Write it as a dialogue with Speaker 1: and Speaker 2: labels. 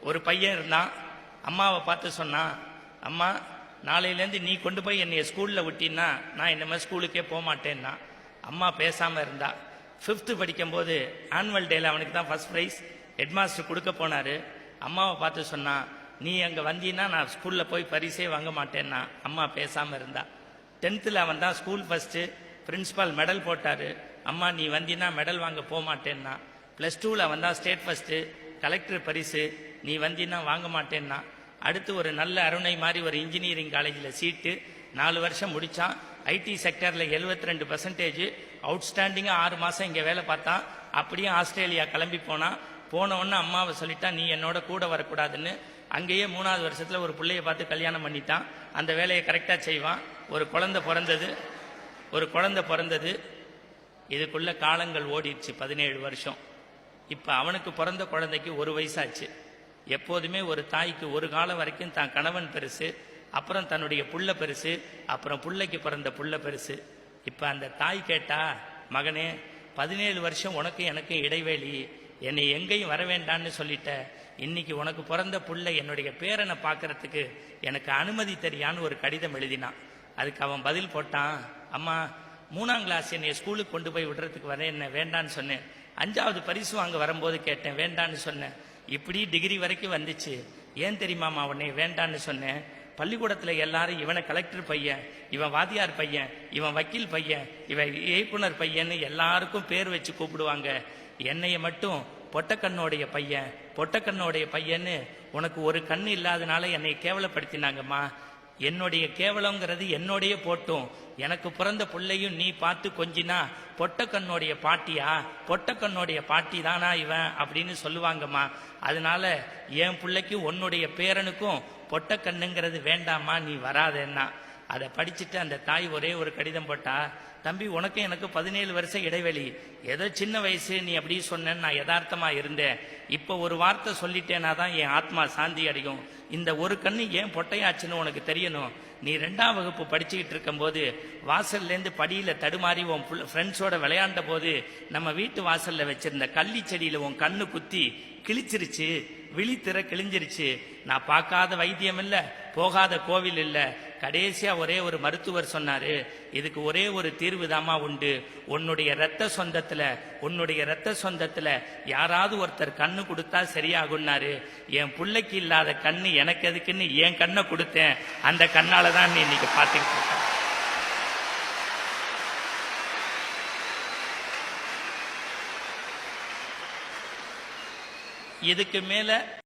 Speaker 1: ஒரு பையன் இருந்தான். அம்மாவை பார்த்து சொன்னான், அம்மா நாளையிலேருந்து நீ கொண்டு போய் என்னைய ஸ்கூலில் விட்டின்னா நான் இனிமேல் ஸ்கூலுக்கே போக மாட்டேன்னா. அம்மா பேசாமல் இருந்தா. 5th படிக்கும்போது ஆனுவல் டேல அவனுக்கு தான் ஃபர்ஸ்ட் ப்ரைஸ் ஹெட்மாஸ்டர் கொடுக்க போனார். அம்மாவை பார்த்து சொன்னான், நீ அங்கே வந்தீன்னா நான் ஸ்கூலில் போய் பரிசே வாங்க மாட்டேன்னா. அம்மா பேசாமல் இருந்தா. 10th அவன் தான் ஸ்கூல் ஃபஸ்ட்டு, பிரின்ஸிபால் மெடல் போட்டார். அம்மா நீ வந்தீன்னா மெடல் வாங்க போக மாட்டேன்னா. +2 அவன் தான் ஸ்டேட் ஃபஸ்ட்டு, கலெக்டர் பரிசு, நீ வந்தீன்னா வாங்க மாட்டேன்னா. அடுத்து ஒரு நல்ல அருணை மாதிரி ஒரு இன்ஜினியரிங் காலேஜில் சீட்டு, 4 வருஷம் முடித்தான். ஐடி செக்டரில் 72%, அவுட்ஸ்டாண்டிங்காக 6 மாதம் இங்கே வேலை பார்த்தான். அப்படியே ஆஸ்திரேலியா கிளம்பி போனான். போனவுடனே அம்மாவை சொல்லிட்டா, நீ என்னோட கூட வரக்கூடாதுன்னு. அங்கேயே 3வது வருஷத்தில் ஒரு பிள்ளையை பார்த்து கல்யாணம் பண்ணிட்டான். அந்த வேலையை கரெக்டாக செய்வான். ஒரு குழந்தை பிறந்தது. இதுக்குள்ள காலங்கள் ஓடிடுச்சு 17 வருஷம். இப்போ அவனுக்கு பிறந்த குழந்தைக்கு 1 வயசாச்சு. எப்போதுமே ஒரு தாய்க்கு ஒரு காலம் வரைக்கும் தான் கணவன் பெருசு, அப்புறம் தன்னுடைய புள்ள பெருசு, அப்புறம் புள்ளைக்கு பிறந்த புள்ள பெருசு. இப்போ அந்த தாய் கேட்டா, மகனே 17 வருஷம் உனக்கு எனக்கு இடைவெளி, என்னை எங்கேயும் வர வேண்டான்னு சொல்லிட்ட. இன்னைக்கு உனக்கு பிறந்த புள்ள என்னுடைய பேரனை பார்க்கறதுக்கு எனக்கு அனுமதி தெரியான்னு ஒரு கடிதம் எழுதினான். அதுக்கு அவன் பதில் போட்டான், அம்மா 3ஆம் கிளாஸ் என்னை ஸ்கூலுக்கு கொண்டு போய் விடுறதுக்கு வரேன், என்ன வேண்டான்னு சொன்னேன். 5வது பரிசு வாங்க வரும்போது கேட்டேன், வேண்டான்னு சொன்னேன். இப்படி டிகிரி வரைக்கும் வந்துச்சு. ஏன் தெரியுமாமா உன்னை வேண்டான்னு சொன்னேன்? பள்ளிக்கூடத்தில் எல்லாரும் இவனை கலெக்டர் பையன், இவன் வாத்தியார் பையன், இவன் வக்கீல் பையன், இவன் இயக்குனர் பையன்னு எல்லாருக்கும் பேர் வச்சு கூப்பிடுவாங்க. என்னைய மட்டும் பொட்டக்கண்ணோடைய பையன்னு உனக்கு ஒரு கண்ணு இல்லாதனால என்னை கேவலப்படுத்தினாங்கம்மா. என்னுடைய கேவலங்கிறது என்னோடைய போட்டும், எனக்கு பிறந்த பிள்ளையும் நீ பார்த்து கொஞ்சினா பொட்டக்கண்ணோடைய பாட்டி தானா இவன் அப்படின்னு சொல்லுவாங்கம்மா. அதனால என் பிள்ளைக்கு உன்னுடைய பேரனுக்கும் பொட்டக்கண்ணுங்கிறது வேண்டாமா, நீ வராதேன்னா. அதை படிச்சுட்டு அந்த தாய் ஒரே ஒரு கடிதம் போட்டா, தம்பி உனக்கும் எனக்கு 17 வருஷம் இடைவெளி, ஏதோ சின்ன வயசு நீ அப்படி சொன்னேன்னு நான் யதார்த்தமா இருந்தேன். இப்போ ஒரு வார்த்தை சொல்லிட்டேனா தான் என் ஆத்மா சாந்தி அடையும். இந்த ஒரு கண்ணு ஏன் பொட்டையாச்சுன்னு உனக்கு தெரியணும். நீ 2ஆம் வகுப்பு படிச்சுக்கிட்டு இருக்கும்போது வாசல்லேருந்து படியில் தடுமாறி உன் ஃப்ரெண்ட்ஸோட விளையாண்ட போது நம்ம வீட்டு வாசலில் வச்சிருந்த கள்ளி செடியில் உன் கண்ணு குத்தி கிழிச்சிருச்சு, விழித்திர கிழிஞ்சிருச்சு. நான் பார்க்காத வைத்தியம் இல்லை, போகாத கோவில் இல்லை. கடைசியா ஒரே ஒரு மருத்துவர் சொன்னாரு, இதுக்கு ஒரே ஒரு தீர்வு தாமா உண்டு. உன்னுடைய ரத்த சொந்தத்துல யாராவது ஒருத்தர் கண்ணு கொடுத்தா சரியாகுன்னாரு. என் பிள்ளைக்கு இல்லாத கண்ணு எனக்கு எதுக்குன்னு என் கண்ணை கொடுத்தேன். அந்த கண்ணாலதான் நீ இன்னைக்கு பார்த்துக்கிட்டு இருக்க. இதுக்கு மேல